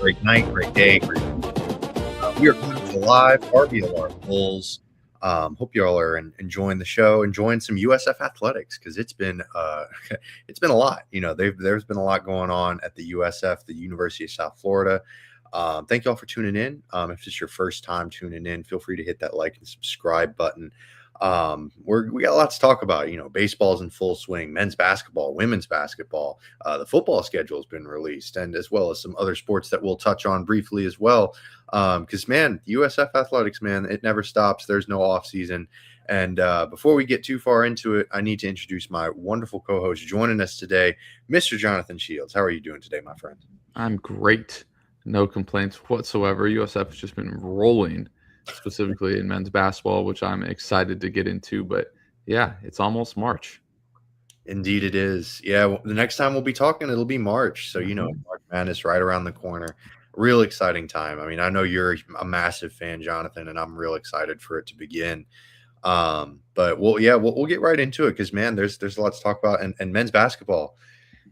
great night, great day. We are going to the live RBLR Bulls. Hope you all are enjoying the show, enjoying some USF athletics because it's been it's been a lot. There's been a lot going on at the USF, the University of South Florida. Thank you all for tuning in. If it's your first time tuning in, feel free to hit that like and subscribe button. We got a lot to talk about. Baseball's in full swing, men's basketball, women's basketball. The football schedule has been released, and as well as some other sports that we'll touch on briefly as well. Because man, USF athletics, man, it never stops. There's no off season. And before we get too far into it, I need to introduce my wonderful co-host joining us today, Mr. Jonathan Shields. How are you doing today, my friend? I'm great. No complaints whatsoever. USF has just been rolling, specifically in men's basketball, which I'm excited to get into. But yeah, it's almost March. Indeed it is. Yeah, the next time we'll be talking, it'll be March. So, March Madness right around the corner. Real exciting time. I mean, I know you're a massive fan, Jonathan, and I'm real excited for it to begin. But we'll get right into it because, man, there's a lot to talk about. And men's basketball,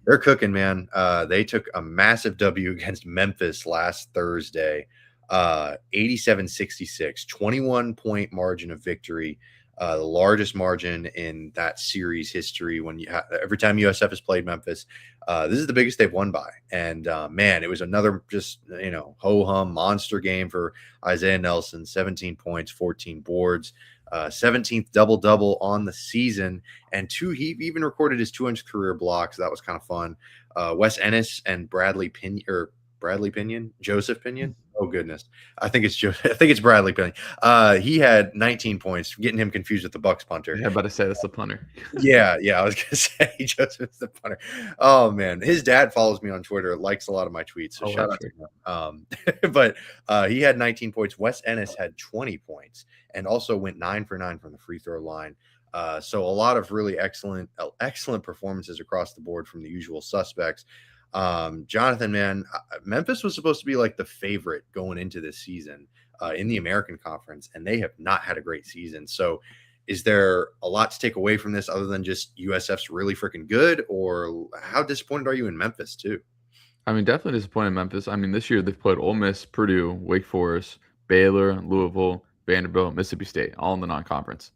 they're cooking, man. They took a massive W against Memphis last Thursday, 87-66, 21-point margin of victory. The largest margin in that series history. Every time USF has played Memphis, this is the biggest they've won by. And man, it was another just ho-hum monster game for Isaiah Nelson. 17 points, 14 boards, 17th double-double on the season, and he even recorded his 200th career block. So that was kind of fun. Wes Ennis and Joseph Pinion. Oh goodness, I think it's Bradley Pinion. He had 19 points, getting him confused with the Bucks punter. Yeah, about to say that's the punter. yeah, I was gonna say Joseph's the punter. Oh man, his dad follows me on Twitter, likes a lot of my tweets. So shout out to him. But he had 19 points. Wes Ennis had 20 points, and also went 9 for 9 from the free throw line. So a lot of really excellent performances across the board from the usual suspects. Jonathan, man, Memphis was supposed to be like the favorite going into this season in the American Conference, and they have not had a great season. So is there a lot to take away from this other than just USF's really freaking good, or how disappointed are you in Memphis too? I mean, definitely disappointed in Memphis. I mean, this year they've played Ole Miss, Purdue, Wake Forest, Baylor, Louisville, Vanderbilt, Mississippi State, all in the non-conference.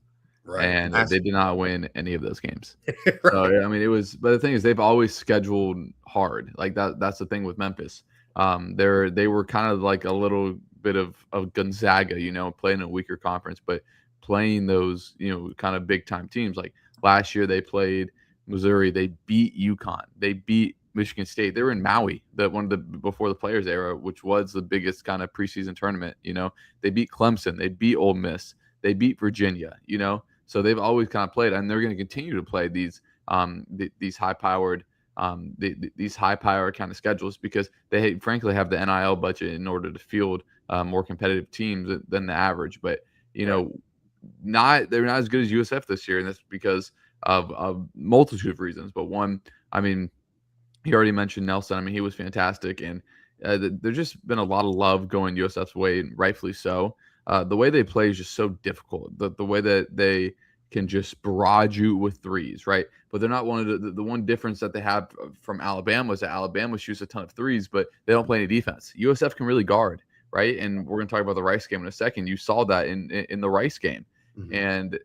Right. And they did not win any of those games. Right. So, I mean, but the thing is, they've always scheduled hard. Like that's the thing with Memphis. They were kind of like a little bit of Gonzaga, playing a weaker conference, but playing those, kind of big time teams. Like last year they played Missouri. They beat UConn. They beat Michigan State. They were in Maui, before the Players era, which was the biggest kind of preseason tournament. They beat Clemson. They beat Ole Miss. They beat Virginia. So they've always kind of played, and they're going to continue to play these high-powered kind of schedules because they frankly have the NIL budget in order to field more competitive teams than the average. But they're not as good as USF this year, and that's because of a multitude of reasons. But one, I mean, he already mentioned Nelson. I mean, he was fantastic, and there's just been a lot of love going USF's way, and rightfully so. The way they play is just so difficult. The way that they can just barrage you with threes, right? But they're not one of the one difference that they have from Alabama is that Alabama shoots a ton of threes, but they don't play any defense. USF can really guard, right? And we're going to talk about the Rice game in a second. You saw that in the Rice game, mm-hmm. And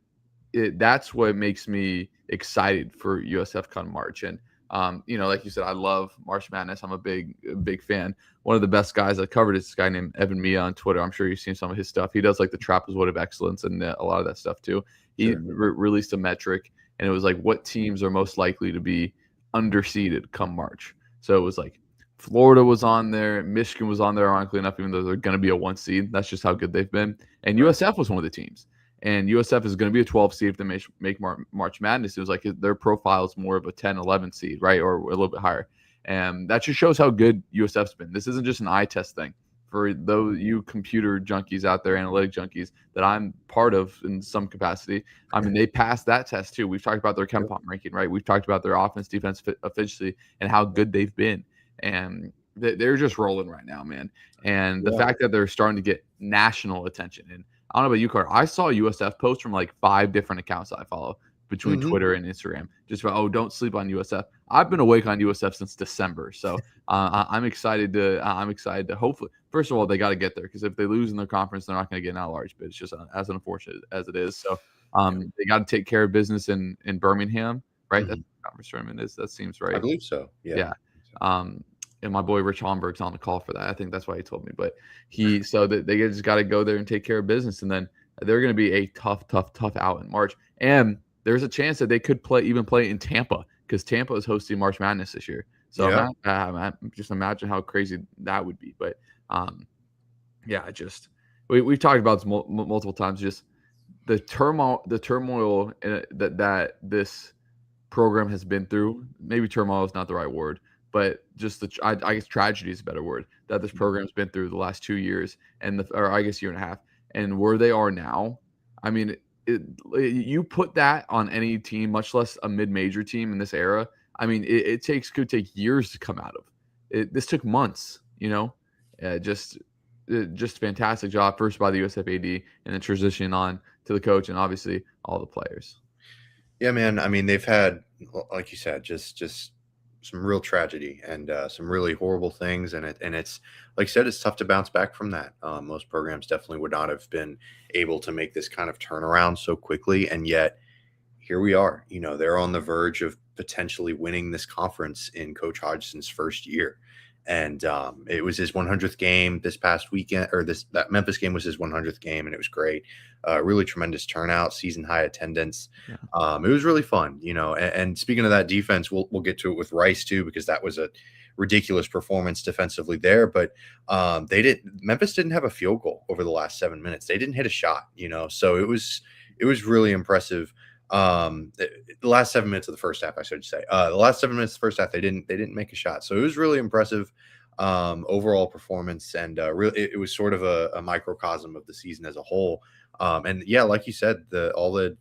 that's what makes me excited for USF come March. And like you said, I love March Madness. I'm a big fan. One of the best guys I covered is this guy named Evan Mia on Twitter. I'm sure you've seen some of his stuff. He does like the trapezoid of excellence and a lot of that stuff too. He released a metric, and it was like what teams are most likely to be underseeded come March. So it was like Florida was on there, Michigan was on there, ironically enough, even though they're going to be a 1 seed. That's just how good they've been. And USF was one of the teams. And USF is going to be a 12 seed if they make March Madness. It was like their profile is more of a 10, 11 seed, right? Or a little bit higher. And that just shows how good USF's been. This isn't just an eye test thing. For those you computer junkies out there, analytic junkies, that I'm part of in some capacity, I mean, they passed that test too. We've talked about their KenPom ranking, right? We've talked about their offense, defense efficiency, and how good they've been. And they're just rolling right now, man. And the fact that they're starting to get national attention. And I don't know about you, Carter. I saw USF posts from like 5 different accounts that I follow between Twitter and Instagram. Just about, oh, don't sleep on USF. I've been awake on USF since December, so I'm excited to hopefully. First of all, they got to get there because if they lose in their conference, they're not going to get an at-large bid. It's just as unfortunate as it is. So they got to take care of business in Birmingham, right? That's the conference tournament is. That seems right. I believe so. Yeah. And my boy Rich Holmberg's on the call for that. I think that's why he told me. But so that they just got to go there and take care of business, and then they're going to be a tough out in March. And there's a chance that they could play in Tampa because Tampa is hosting March Madness this year. So just imagine how crazy that would be. But we've talked about this multiple times. Just the turmoil that this program has been through. Maybe turmoil is not the right word, but just I guess tragedy is a better word that this program's been through the last 2 years or I guess year and a half, and where they are now. I mean, you put that on any team, much less a mid-major team in this era. I mean, could take years to come out of it. This took months, just fantastic job first by the USF AD and then transition on to the coach and obviously all the players. Yeah, man. I mean, they've had, like you said, just some real tragedy and some really horrible things. And it's, like I said, it's tough to bounce back from that. Most programs definitely would not have been able to make this kind of turnaround so quickly. And yet here we are, they're on the verge of potentially winning this conference in Coach Hodgson's first year. And it was his 100th game this past weekend, or that Memphis game was his 100th game, and it was great. Really tremendous turnout, season high attendance. Yeah. It was really fun, And speaking of that defense, we'll get to it with Rice too, because that was a ridiculous performance defensively there. But Memphis didn't have a field goal over the last 7 minutes. They didn't hit a shot, So it was really impressive. The last 7 minutes of the first half, I should say. The last 7 minutes of the first half, they didn't make a shot. So it was really impressive overall performance, and it was sort of a microcosm of the season as a whole. And yeah, like you said, all the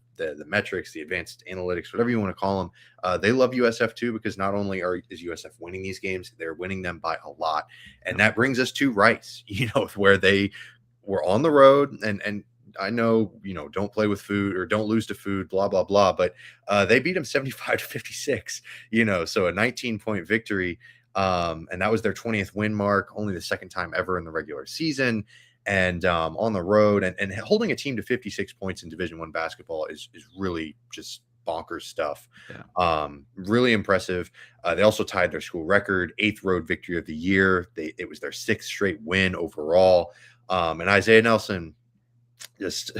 metrics, the advanced analytics, whatever you want to call them, they love USF too, because not only is USF winning these games, they're winning them by a lot. And that brings us to Rice, where they were on the road and I know, don't play with food or don't lose to food, blah, blah, blah. But they beat them 75-56, so a 19-point victory. And that was their 20th win mark, only the second time ever in the regular season. And on the road and holding a team to 56 points in Division I basketball is really just bonkers stuff. Yeah. Really impressive. They also tied their school record, 8th road victory of the year. It was their 6th straight win overall. And Isaiah Nelson, just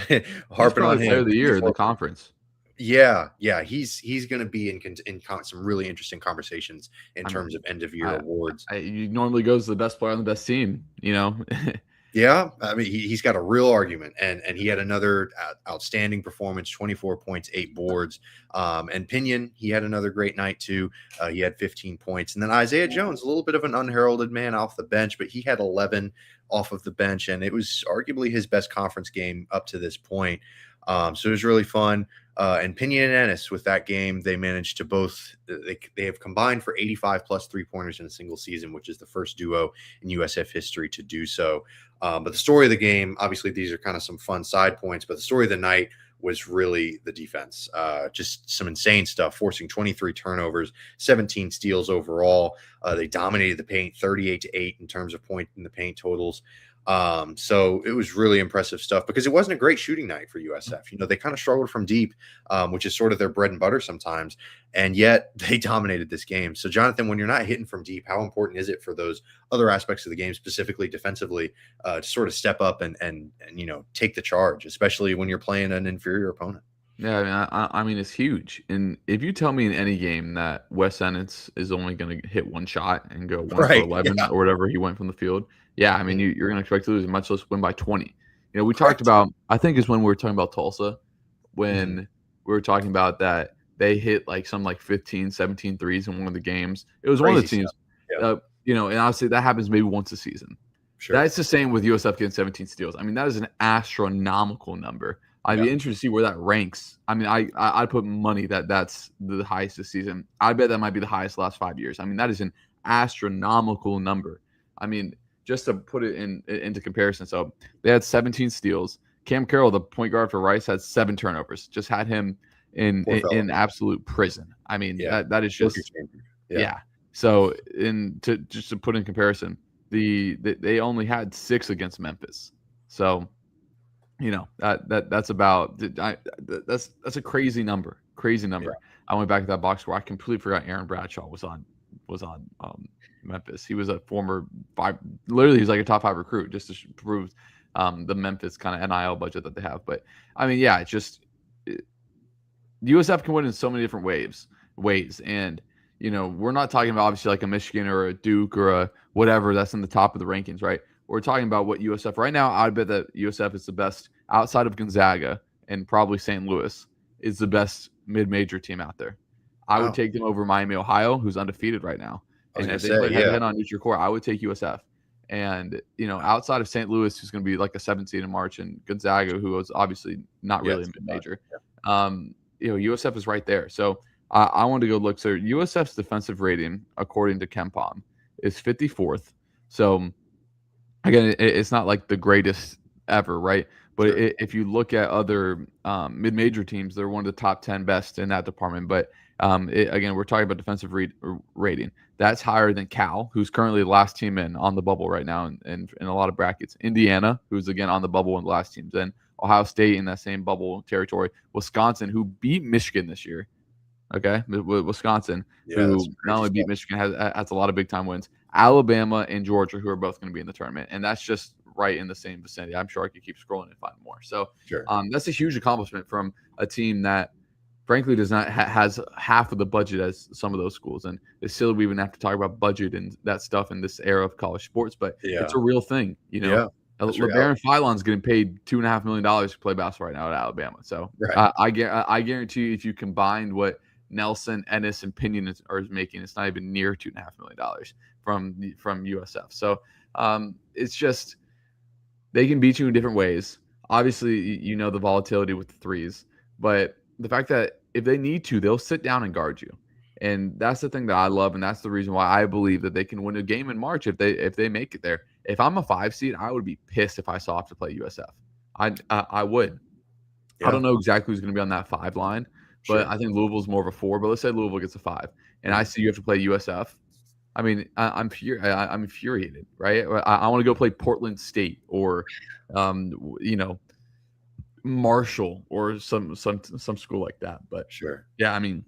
harping on him. Player of the year in the conference. Yeah, he's going to be in some really interesting conversations in terms of end of year awards. He normally goes to the best player on the best team, Yeah, I mean he's got a real argument, and he had another outstanding performance: 24 points, 8 boards. And Pinion, he had another great night too. He had 15 points, and then Isaiah Jones, a little bit of an unheralded man off the bench, but he had 11 off of the bench, and it was arguably his best conference game up to this point. So it was really fun. And Pinion and Ennis, with that game, they managed to both they have combined for 85 plus 3-pointers in a single season, which is the first duo in USF history to do so. But the story of the game, obviously, these are kind of some fun side points, but the story of the night was really the defense. Just some insane stuff, forcing 23 turnovers, 17 steals overall. They dominated the paint 38-8 in terms of point in the paint totals. So it was really impressive stuff because it wasn't a great shooting night for USF. They kind of struggled from deep, which is sort of their bread and butter sometimes, and yet they dominated this game. So Jonathan, when you're not hitting from deep, how important is it for those other aspects of the game, specifically defensively, to sort of step up and take the charge, especially when you're playing an inferior opponent? Yeah, I mean, it's huge. And if you tell me in any game that Wes Ennis is only going to hit one shot and go 1 for 11 or whatever he went from the field, yeah, I mean, you're going to expect to lose, much less win by 20. We talked about, I think it's when we were talking about Tulsa, when we were talking about that they hit like 15, 17 threes in one of the games. It was one of the teams, and obviously that happens maybe once a season. Sure. That's the same with USF getting 17 steals. I mean, that is an astronomical number. I'd be interested to see where that ranks. I mean, I'd put money that that's the highest this season. I bet that might be the highest the last 5 years. I mean, that is an astronomical number. I mean, just to put it into comparison, so they had 17 steals. Cam Carroll, the point guard for Rice, had 7 turnovers. Just had him Poor fellow. in absolute prison. I mean, that is just yeah. So to put in comparison, they only had 6 against Memphis. So, that's about that's a crazy number. Crazy number. Yeah. I went back to that box score. I completely forgot Aaron Bradshaw was on Memphis. He was a former literally he's like a top 5 recruit, just to prove the Memphis kind of NIL budget that they have. But I mean, yeah, USF can win in so many different ways. And, we're not talking about obviously like a Michigan or a Duke or a whatever that's in the top of the rankings, right? We're talking about what USF right now. I bet that USF is the best outside of Gonzaga and probably St. Louis is the best mid-major team out there. I would take them over Miami, Ohio, who's undefeated right now. And if they play head-to-head on Core, I would take USF. And, outside of St. Louis, who's going to be like a 7th seed in March, and Gonzaga, who was obviously not really a mid-major, USF is right there. So I wanted to go look. So USF's defensive rating, according to KenPom, is 54th. So, again, it's not like the greatest ever, right? But if you look at other mid-major teams, they're one of the top 10 best in that department. But again, we're talking about defensive rating. That's higher than Cal, who's currently the last team on the bubble right now in a lot of brackets. Indiana, who's again on the bubble and the last teams in. Ohio State in that same bubble territory. Wisconsin, who beat Michigan this year. Okay, Wisconsin, who not only beat Michigan, has a lot of big-time wins. Alabama and Georgia, who are both going to be in the tournament. And that's just right in the same vicinity. I'm sure I could keep scrolling and find more. So that's a huge accomplishment from a team that, frankly, does not has half of the budget as some of those schools. And it's silly we even have to talk about budget and that stuff in this era of college sports, but it's a real thing. LeBaron Philon's getting paid $2.5 million to play basketball right now at Alabama. So I guarantee you, if you combined what Nelson, Ennis, and Pinion are making, it's not even near $2.5 million from USF. So it's just they can beat you in different ways. Obviously, the volatility with the threes, but the fact that if they need to, they'll sit down and guard you. And that's the thing that I love, and that's the reason why I believe that they can win a game in March if they make it there. If I'm a 5 seed, I would be pissed if I saw have to play USF. I would. Yeah. I don't know exactly who's going to be on that 5 line, but I think Louisville's more of a 4. But let's say Louisville gets a 5, and I see you have to play USF. I mean, I'm infuriated, right? I want to go play Portland State or, Marshall or some school like that. But yeah, I mean,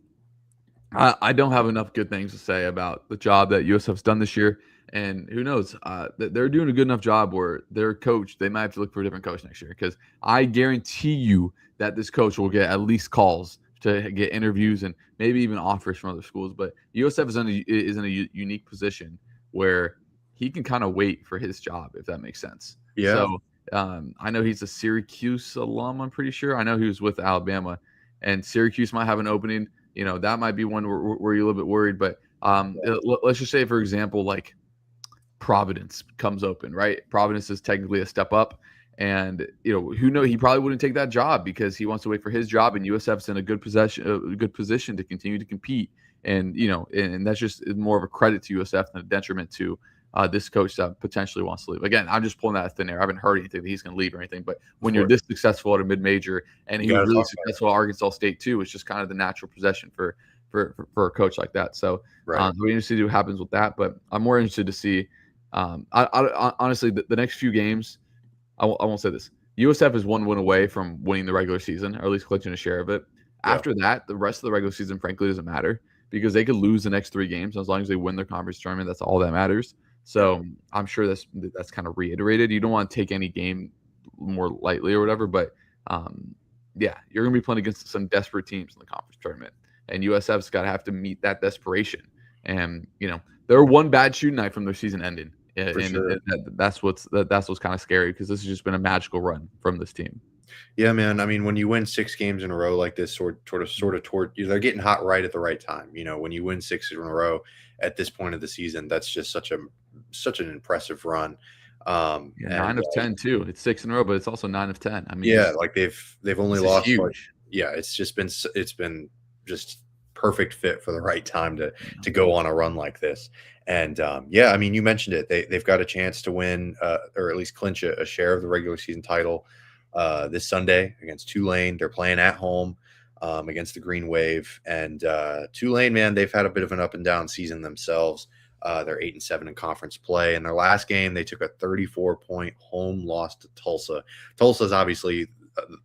I don't have enough good things to say about the job that USF's done this year. And who knows, they're doing a good enough job where their coach, they might have to look for a different coach next year, because I guarantee you that this coach will get at least calls to get interviews and maybe even offers from other schools. But USF is in a unique position where he can kind of wait for his job, if that makes sense. Yeah. So I know he's a Syracuse alum, I'm pretty sure. I know he was with Alabama, and Syracuse might have an opening. That might be one where you're a little bit worried. But let's just say, for example, like Providence comes open, right? Providence is technically a step up. And who knows? He probably wouldn't take that job because he wants to wait for his job, and USF's in a good position to continue to compete. And and that's just more of a credit to USF than a detriment to this coach that potentially wants to leave. Again, I'm just pulling that out of thin air. I haven't heard anything that he's going to leave or anything. But when you're this successful at a mid-major, and he was really successful at Arkansas State too, it's just kind of the natural possession for a coach like that. So we're interested to see what happens with that. But I'm more interested to see. Honestly, the next few games. I won't say this. USF is 1 win away from winning the regular season, or at least collecting a share of it. Yeah. After that, the rest of the regular season, frankly, doesn't matter, because they could lose the next 3 games. As long as they win their conference tournament, that's all that matters. So I'm sure that's kind of reiterated. You don't want to take any game more lightly or whatever, but you're going to be playing against some desperate teams in the conference tournament, and USF's got to have to meet that desperation. And they're one bad shooting night from their season ending. And that's what's kind of scary, because this has just been a magical run from this team. Yeah, man. I mean, when you win 6 games in a row like this, sort of toward they're getting hot right at the right time. When you win 6 in a row at this point of the season, that's just such an impressive run. 9 of 10 too. It's 6 in a row, but it's also 9 of 10. I mean, like they've only lost. It's been just perfect fit for the right time to go on a run like this. And I mean, you mentioned it. They've got a chance to win or at least clinch a share of the regular season title this Sunday against Tulane. They're playing at home. against the Green Wave. And Tulane, man, they've had a bit of an up and down season themselves. They're 8-7 in conference play. In their last game, they took a 34-point home loss to Tulsa. Tulsa is obviously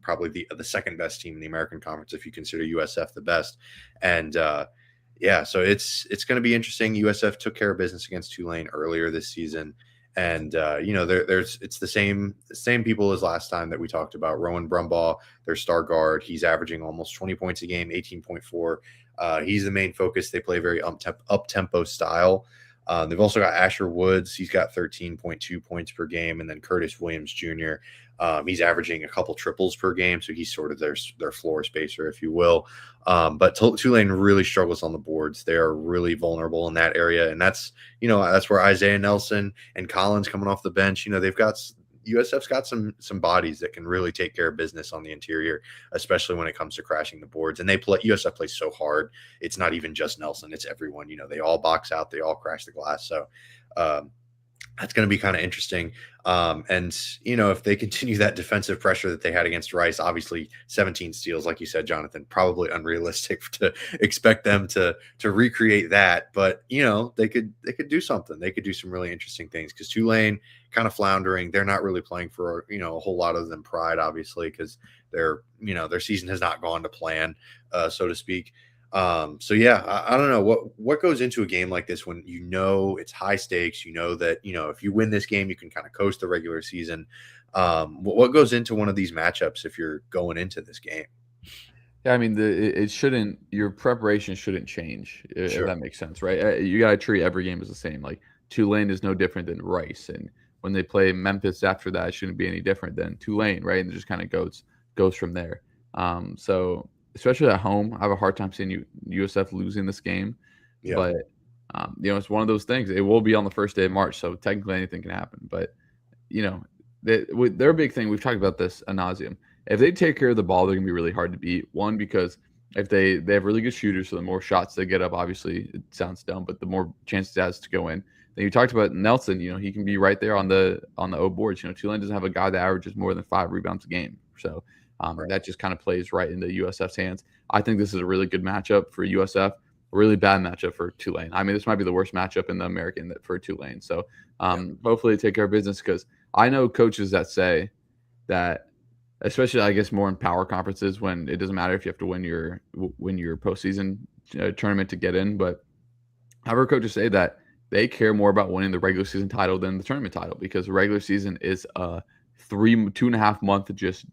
probably the second best team in the American Conference if you consider USF the best. And yeah, so it's going to be interesting. USF took care of business against Tulane earlier this season. And it's the same people as last time that we talked about. Rowan Brumbaugh, their star guard, he's averaging almost 20 points a game, 18.4. He's the main focus. They play very up tempo style. They've also got Asher Woods. He's got 13.2 points per game, and then Curtis Williams Jr. He's averaging a couple triples per game, so he's sort of their floor spacer, if you will. But Tulane really struggles on the boards. They are really vulnerable in that area, and that's where Isaiah Nelson and Collins coming off the bench. USF's got some bodies that can really take care of business on the interior, especially when it comes to crashing the boards. And USF plays so hard. It's not even just Nelson; it's everyone. They all box out, they all crash the glass. So that's going to be kind of interesting. And if they continue that defensive pressure that they had against Rice, obviously 17 steals, like you said, Jonathan, probably unrealistic to expect them to recreate that. But they could do something. They could do some really interesting things, because Tulane kind of floundering. They're not really playing for a whole lot other than pride, obviously, because their season has not gone to plan, so to speak. So yeah, I don't know what goes into a game like this when it's high stakes, that if you win this game, you can kind of coast the regular season. What goes into one of these matchups if you're going into this game? Yeah, I mean, your preparation shouldn't change, if Sure. that makes sense, right? You got to treat every game as the same. Like, Tulane is no different than Rice, and when they play Memphis after that, it shouldn't be any different than Tulane, right? And it just kind of goes from there. So especially at home, I have a hard time seeing USF losing this game. Yeah. But it's one of those things. It will be on the first day of March, so technically anything can happen. But their big thing, we've talked about this ad nauseum. If they take care of the ball, they're gonna be really hard to beat. One, because if they have really good shooters, so the more shots they get up, obviously it sounds dumb, but the more chances it has to go in. Then you talked about Nelson. He can be right there on the O boards. Tulane doesn't have a guy that averages more than 5 rebounds a game, so that just kind of plays right into USF's hands. I think this is a really good matchup for USF, a really bad matchup for Tulane. I mean, this might be the worst matchup in the American for Tulane. So hopefully they take care of business, because I know coaches that say that, especially I guess more in power conferences, when it doesn't matter if you have to win your postseason tournament to get in. But I've heard coaches say that they care more about winning the regular season title than the tournament title, because the regular season is a 2.5 month just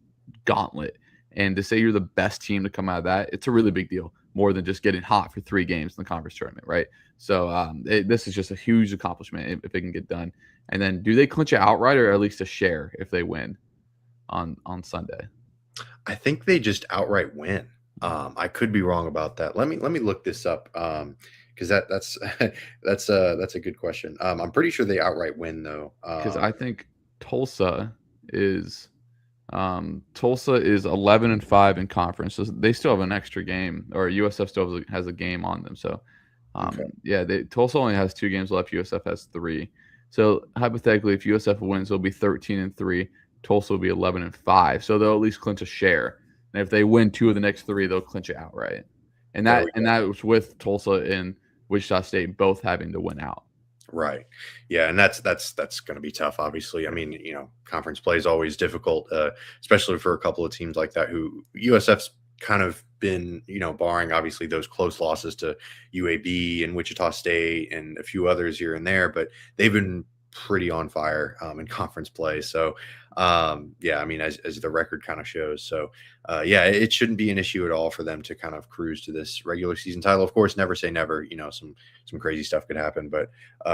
gauntlet, and to say you're the best team to come out of that, it's a really big deal, more than just getting hot for 3 games in the conference tournament, right? So this is just a huge accomplishment if it can get done. And then, do they clinch it outright, or at least a share if they win on Sunday? I think they just outright win. I could be wrong about that. Let me look this up, because that's a good question. I'm pretty sure they outright win, though, because I think Tulsa is 11-5 in conference, so they still have an extra game, or USF still has a game on them. So Tulsa only has 2 games left. USF has 3. So hypothetically, if USF wins, they'll be 13-3. Tulsa will be 11-5. So they'll at least clinch a share. And if they win 2 of the next 3, they'll clinch it outright. And that was with Tulsa and Wichita State both having to win out. Right. Yeah. And that's going to be tough, obviously. I mean, conference play is always difficult, especially for a couple of teams like that, who USF's kind of been, barring obviously those close losses to UAB and Wichita State and a few others here and there, but they've been pretty on fire in conference play. So, I mean, as the record kind of shows. So, it shouldn't be an issue at all for them to kind of cruise to this regular season title. Of course, never say never. Some crazy stuff could happen, but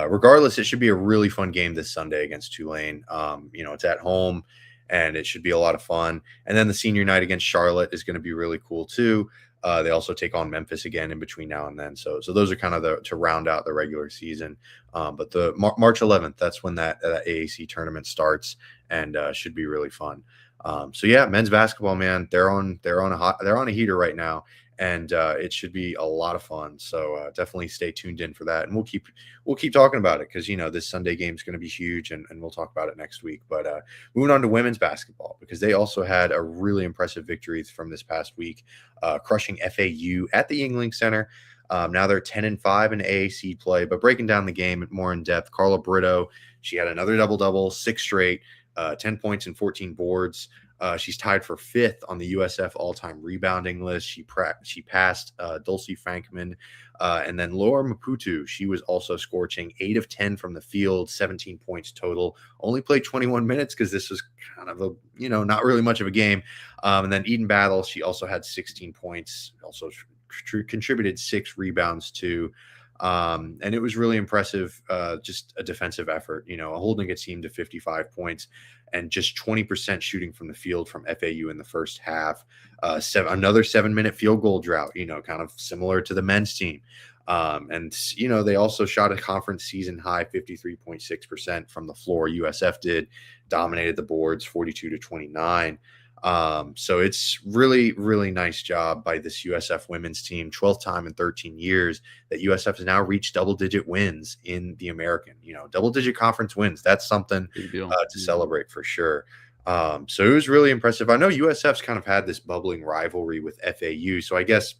regardless, it should be a really fun game this Sunday against Tulane. It's at home, and it should be a lot of fun. And then the senior night against Charlotte is going to be really cool too. They also take on Memphis again in between now and then. So those are kind of to round out the regular season. But the March 11th, that's when that AAC tournament starts, and should be really fun. Men's basketball, man, they're on a heater right now. and it should be a lot of fun. So definitely stay tuned in for that, and we'll keep talking about it because this Sunday game is going to be huge, and we'll talk about it next week. But moving on to women's basketball, because they also had a really impressive victory from this past week, crushing FAU at the Yuengling Center. Now they're 10-5 in AAC play, but breaking down the game more in depth, Carla Brito, she had another double-double, 6 straight, 10 points and 14 boards. She's tied for 5th on the USF all-time rebounding list. She passed Dulcie Frankman, and then Laura Maputo. She was also scorching, 8 of 10 from the field, 17 points total. Only played 21 minutes because this was kind of a not really much of a game. And then Eden Battle, she also had 16 points, also contributed 6 rebounds too. And it was really impressive, just a defensive effort, holding a team to 55 points and just 20% shooting from the field from FAU in the first half. Another 7-minute field goal drought, kind of similar to the men's team. And they also shot a conference season high 53.6% from the floor. USF did, dominated the boards 42-29. So it's really, really nice job by this USF women's team. 12th time in 13 years that USF has now reached double-digit wins in the American, double-digit conference wins. That's something to celebrate for sure. So it was really impressive. I know USF's kind of had this bubbling rivalry with FAU. So I guess,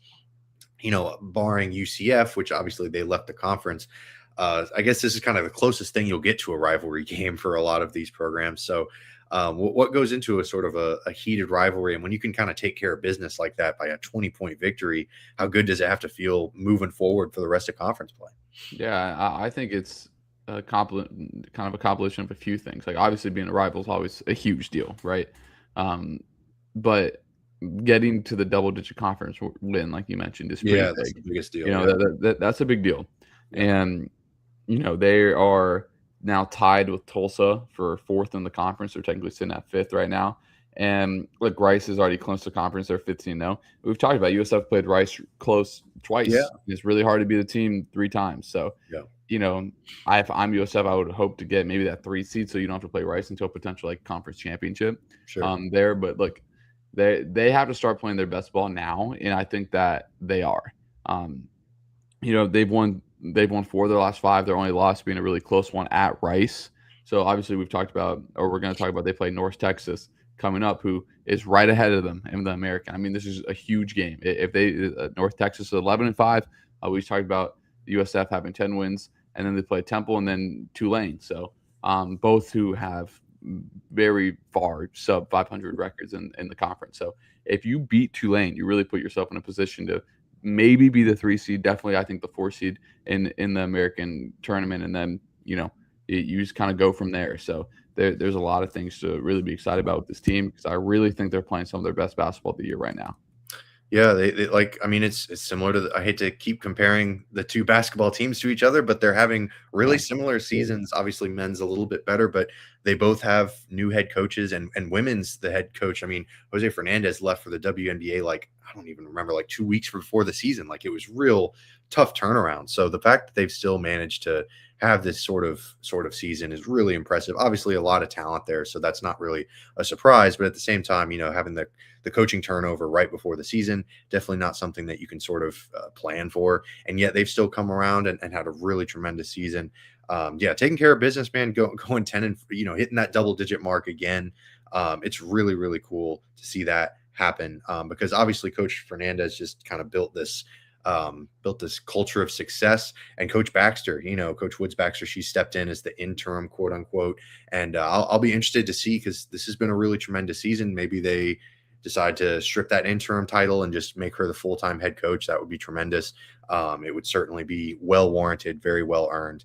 barring UCF, which obviously they left the conference, I guess this is kind of the closest thing you'll get to a rivalry game for a lot of these programs. So what goes into a sort of a heated rivalry, and when you can kind of take care of business like that by a 20-point victory, how good does it have to feel moving forward for the rest of conference play? Yeah, I think it's a kind of a compilation of a few things. Like, obviously being a rival is always a huge deal, right? But getting to the double-digit conference win, like you mentioned, is pretty big. That's the biggest deal. That's a big deal. And they are now tied with Tulsa for 4th in the conference. They're technically sitting at 5th right now. And look, Rice has already clinched the conference. They're 15-0. We've talked about USF played Rice close twice. Yeah. It's really hard to beat a team 3 times. So, if I'm USF, I would hope to get maybe that 3 seed so you don't have to play Rice until potential conference championship there. But look, they have to start playing their best ball now, and I think that they are. They've won 4 of their last 5. Their only loss being a really close one at Rice. So obviously we're going to talk about they play North Texas coming up, who is right ahead of them in the American. I mean, this is a huge game. If they North Texas is 11-5, we talked about the USF having 10 wins, and then they play Temple and then Tulane. So both who have very far sub 500 records in the conference. So if you beat Tulane, you really put yourself in a position to maybe be the 3 seed, definitely I think the 4 seed in the American tournament, and then you just kind of go from there. So there's a lot of things to really be excited about with this team, because I really think they're playing some of their best basketball of the year right now. Yeah, it's similar to I hate to keep comparing the 2 basketball teams to each other, but they're having really similar seasons. Obviously, men's a little bit better, but they both have new head coaches, and women's, the head coach, Jose Fernandez left for the WNBA, I don't even remember, 2 weeks before the season. It was real tough turnaround. So the fact that they've still managed to have this sort of season is really impressive. Obviously, a lot of talent there, so that's not really a surprise. But at the same time, having the coaching turnover right before the season, definitely not something that you can sort of plan for. And yet they've still come around and had a really tremendous season. Taking care of business, man, going 10 and hitting that double-digit mark again. It's really, really cool to see that happen, because obviously Coach Fernandez just kind of built this culture of success. And Coach Baxter, Coach Woods Baxter, she stepped in as the interim, quote unquote. And I'll be interested to see, because this has been a really tremendous season. Maybe they decide to strip that interim title and just make her the full-time head coach. That would be tremendous. It would certainly be well warranted, very well earned.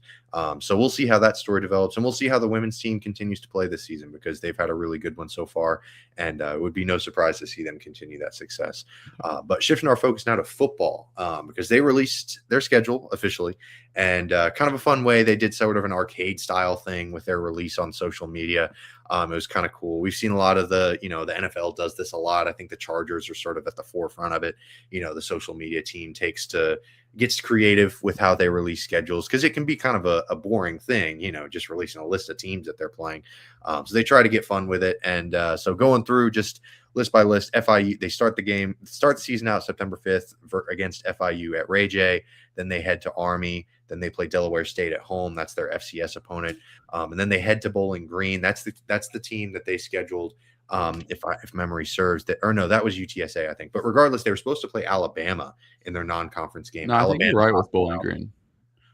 So we'll see how that story develops, and we'll see how the women's team continues to play this season, because they've had a really good one so far, and it would be no surprise to see them continue that success. But shifting our focus now to football, because they released their schedule officially, and kind of a fun way. They did sort of an arcade style thing with their release on social media. It was kind of cool. We've seen a lot of the NFL does this a lot. I think the Chargers are sort of at the forefront of it. The social media team gets creative with how they release schedules, because it can be kind of a boring thing, just releasing a list of teams that they're playing. So they try to get fun with it. And so going through just list by list. FIU, they start the season out September 5th against FIU at Ray J. Then they head to Army. Then they play Delaware State at home. That's their FCS opponent. And then they head to Bowling Green. That's the team that they scheduled. If memory serves, that was UTSA, I think. But regardless, they were supposed to play Alabama in their non-conference game. No, I think you're right with Bowling Green.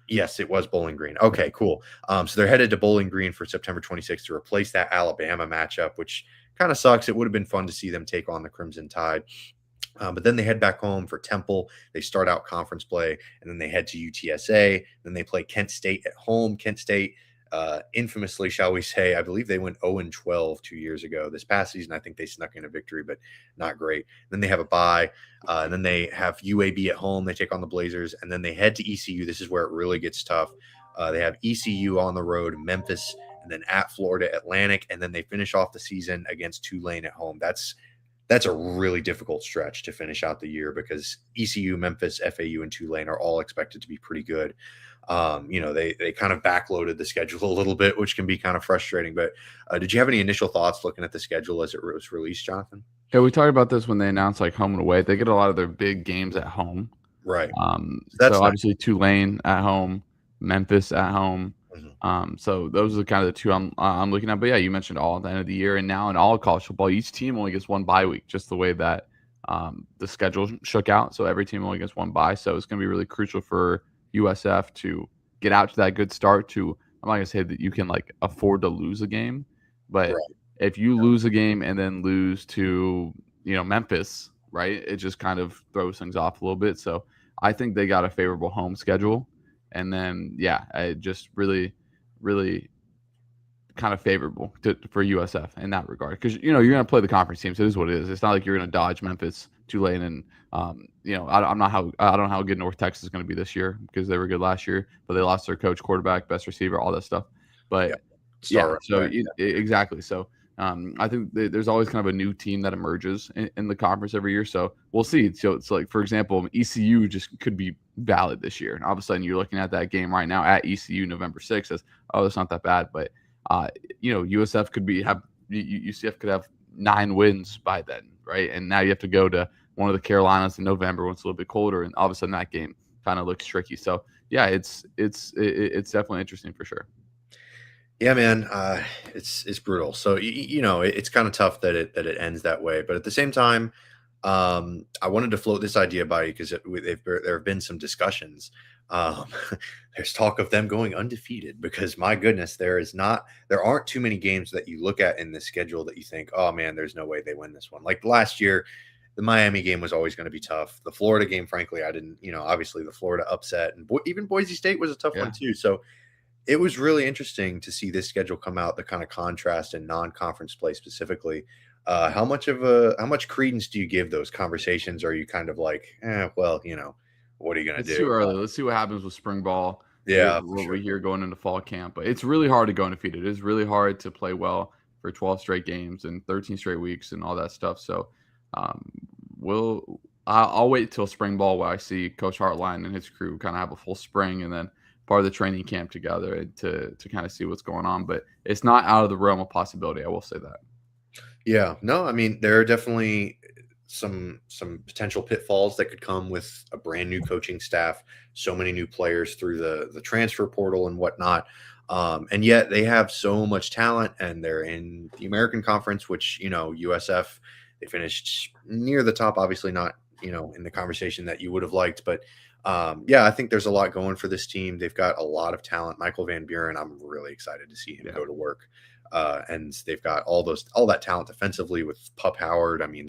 Yes, it was Bowling Green. Okay, cool. So they're headed to Bowling Green for September 26th to replace that Alabama matchup, which kind of sucks. It would have been fun to see them take on the Crimson Tide. But then they head back home for Temple. They start out conference play, and then they head to UTSA. Then they play Kent State at home. Kent State, infamously, shall we say, I believe they went 0-12 2 years ago. This past season, I think they snuck in a victory, but not great. Then they have a bye. And then they have UAB at home. They take on the Blazers, and then they head to ECU. This is where it really gets tough. They have ECU on the road, Memphis, and then at Florida Atlantic, and then they finish off the season against Tulane at home. That's a really difficult stretch to finish out the year because ECU, Memphis, FAU, and Tulane are all expected to be pretty good. They kind of backloaded the schedule a little bit, which can be kind of frustrating. But did you have any initial thoughts looking at the schedule as it was released, Jonathan? Yeah, we talked about this when they announced like home and away. They get a lot of their big games at home. Right. So obviously Tulane at home, Memphis at home. So those are kind of the two I'm looking at. But yeah, you mentioned all at the end of the year, and now in all of college football, each team only gets one bye week, just the way that the schedule shook out. So every team only gets one bye. So it's going to be really crucial for USF to get out to that good start. I'm not going to say that you can like afford to lose a game, but if you lose a game and then lose to Memphis, right, it just kind of throws things off a little bit. So I think they got a favorable home schedule, and then it just really kind of favorable for USF in that regard, because you're going to play the conference teams. It is what it is. It's not like you're going to dodge Memphis, Tulane, and I don't know how good North Texas is going to be this year because they were good last year, but they lost their coach, quarterback, best receiver, all that stuff. But exactly. So I think there's always kind of a new team that emerges in the conference every year. So we'll see. So it's like, for example, ECU just could be valid this year, and all of a sudden you're looking at that game right now at ECU November 6th as, oh, that's not that bad. But USF UCF could have 9 wins by then, right? And now you have to go to one of the Carolinas in November when it's a little bit colder, and all of a sudden that game kind of looks tricky. So yeah, it's definitely interesting for sure. Yeah, man, it's brutal. So it's kind of tough that it ends that way. But at the same time, I wanted to float this idea by you because there have been some discussions. There's talk of them going undefeated because, my goodness, there aren't too many games that you look at in the schedule that you think, oh man, there's no way they win this one. Like last year, the Miami game was always going to be tough. The Florida game, frankly, I didn't, obviously the Florida upset, and even Boise State was a tough one too. So it was really interesting to see this schedule come out, the kind of contrast in non-conference play specifically. How much credence do you give those conversations? Or are you kind of like, what are you going to do? It's too early. Let's see what happens with spring ball. Yeah, what we hear going into fall camp. But it's really hard to go undefeated. It is really hard to play well for 12 straight games and 13 straight weeks and all that stuff. So I'll wait till spring ball where I see Coach Hartline and his crew kind of have a full spring and then part of the training camp together to kind of see what's going on. But it's not out of the realm of possibility. I will say that. Yeah, no, I mean, there are definitely some potential pitfalls that could come with a brand new coaching staff, so many new players through the transfer portal and whatnot. And yet they have so much talent, and they're in the American Conference, which, USF, they finished near the top, obviously not, in the conversation that you would have liked, but I think there's a lot going for this team. They've got a lot of talent. Michael Van Buren, I'm really excited to see him go to work. And they've got all that talent defensively with Pup Howard. I mean,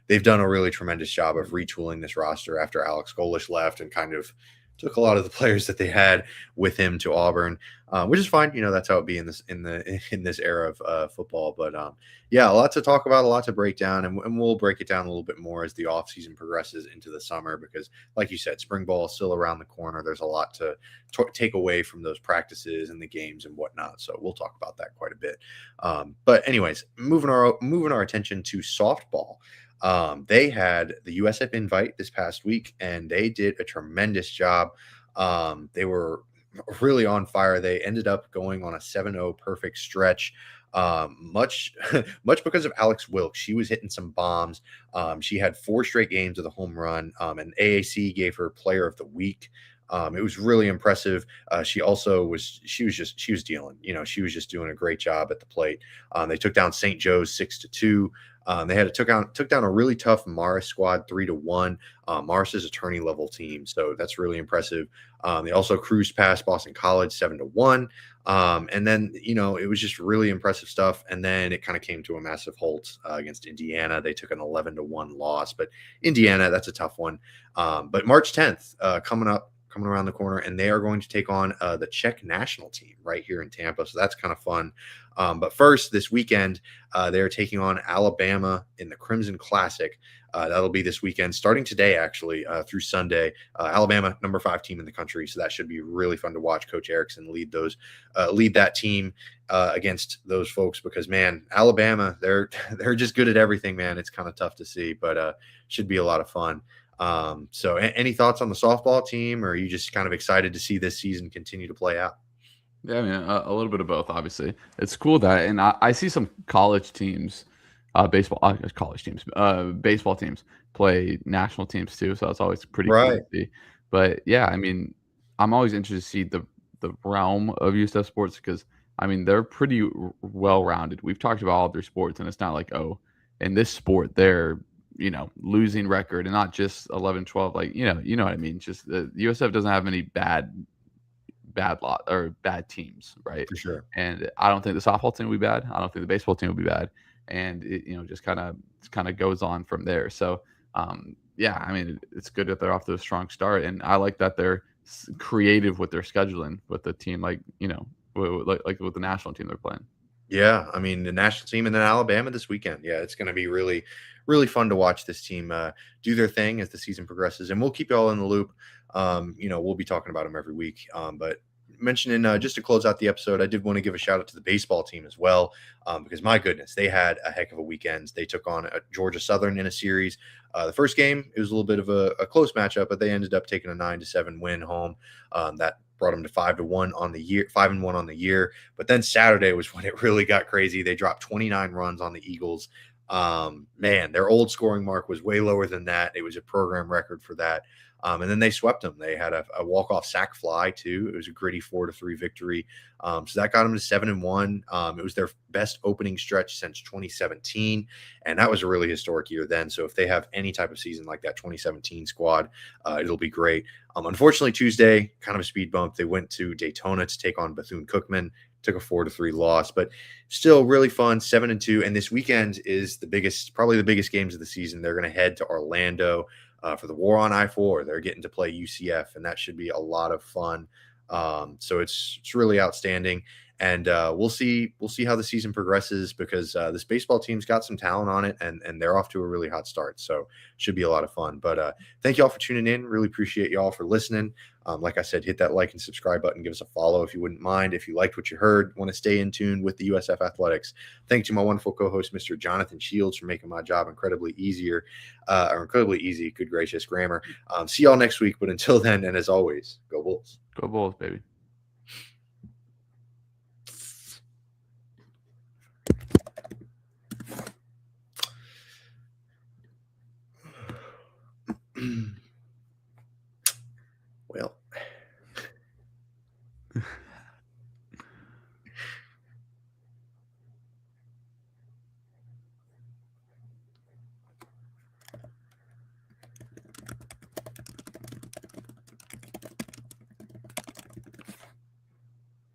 they've done a really tremendous job of retooling this roster after Alex Golish left and kind of took a lot of the players that they had with him to Auburn, which is fine. That's how it be in this era of football. But a lot to talk about, a lot to break down, and we'll break it down a little bit more as the offseason progresses into the summer, because like you said, spring ball is still around the corner. There's a lot to take away from those practices and the games and whatnot. So we'll talk about that quite a bit. But anyways, moving our attention to softball. They had the USF invite this past week, and they did a tremendous job. They were really on fire. They ended up going on a 7-0 perfect stretch. much much because of Alex Wilkes. She was hitting some bombs. She had 4 straight games with a home run, and AAC gave her Player of the Week. It was really impressive. She was dealing. She was just doing a great job at the plate. They took down St. Joe's 6-2. They took down a really tough Morris squad 3-1. Morris is a tourney level team, so that's really impressive. They also cruised past Boston College 7-1. And then, it was just really impressive stuff. And then it kind of came to a massive halt against Indiana. They took an 11-1 loss, but Indiana, that's a tough one. But March 10th, coming around the corner, and they are going to take on the Czech national team right here in Tampa. So that's kind of fun. But first, this weekend, they're taking on Alabama in the Crimson Classic. That'll be this weekend, starting today, actually, through Sunday. Alabama, number 5 team in the country, so that should be really fun to watch. Coach Erickson lead that team against those folks, because, man, Alabama, they're just good at everything, man. It's kind of tough to see, but should be a lot of fun. So any thoughts on the softball team, or are you just kind of excited to see this season continue to play out? Yeah, I mean, a little bit of both, obviously. It's cool that, and I see some college teams, baseball teams play national teams too, so that's always pretty cool to see. But yeah, I mean, I'm always interested to see the realm of USF sports, because I mean, they're pretty well rounded. We've talked about all of their sports, and it's not like, oh, in this sport they're losing record, and not just 11-12, like you know what I mean. Just the USF doesn't have any bad lot or bad teams, right? For sure. And I don't think the softball team will be bad. I don't think the baseball team will be bad. And it, just kind of goes on from there. So, yeah, I mean, it's good that they're off to a strong start, and I like that they're creative with their scheduling with the team, like with the national team they're playing. Yeah, I mean, the national team, and then Alabama this weekend. Yeah, it's going to be really, really fun to watch this team do their thing as the season progresses, and we'll keep you all in the loop. We'll be talking about them every week. But mentioning just to close out the episode, I did want to give a shout out to the baseball team as well, because my goodness, they had a heck of a weekend. They took on Georgia Southern in a series. The first game, it was a little bit of a close matchup, but they ended up taking a 9-7 win home. That brought them to 5-1 on the year, 5-1 on the year. But then Saturday was when it really got crazy. They dropped 29 runs on the Eagles. Man, their old scoring mark was way lower than that. It was a program record for that. And then they swept them. They had a walk-off sack fly too. It was a gritty 4-3 victory. So that got them to 7-1. It was their best opening stretch since 2017, and that was a really historic year then. So if they have any type of season like that 2017 squad, it'll be great. Unfortunately, Tuesday, kind of a speed bump. They went to Daytona to take on Bethune-Cookman. Took a 4-3 loss, but still really fun. 7-2, and this weekend is probably the biggest games of the season. They're going to head to Orlando for the War on I-4. They're getting to play UCF, and that should be a lot of fun. So it's really outstanding, and we'll see how the season progresses, because this baseball team's got some talent on it, and they're off to a really hot start. So should be a lot of fun. But thank you all for tuning in. Really appreciate you all for listening. Like I said, hit that like and subscribe button. Give us a follow if you wouldn't mind. If you liked what you heard, want to stay in tune with the USF Athletics. Thank you to my wonderful co-host, Mr. Jonathan Shields, for making my job incredibly easy. Good gracious grammar. See y'all next week. But until then, and as always, go Bulls. Go Bulls, baby.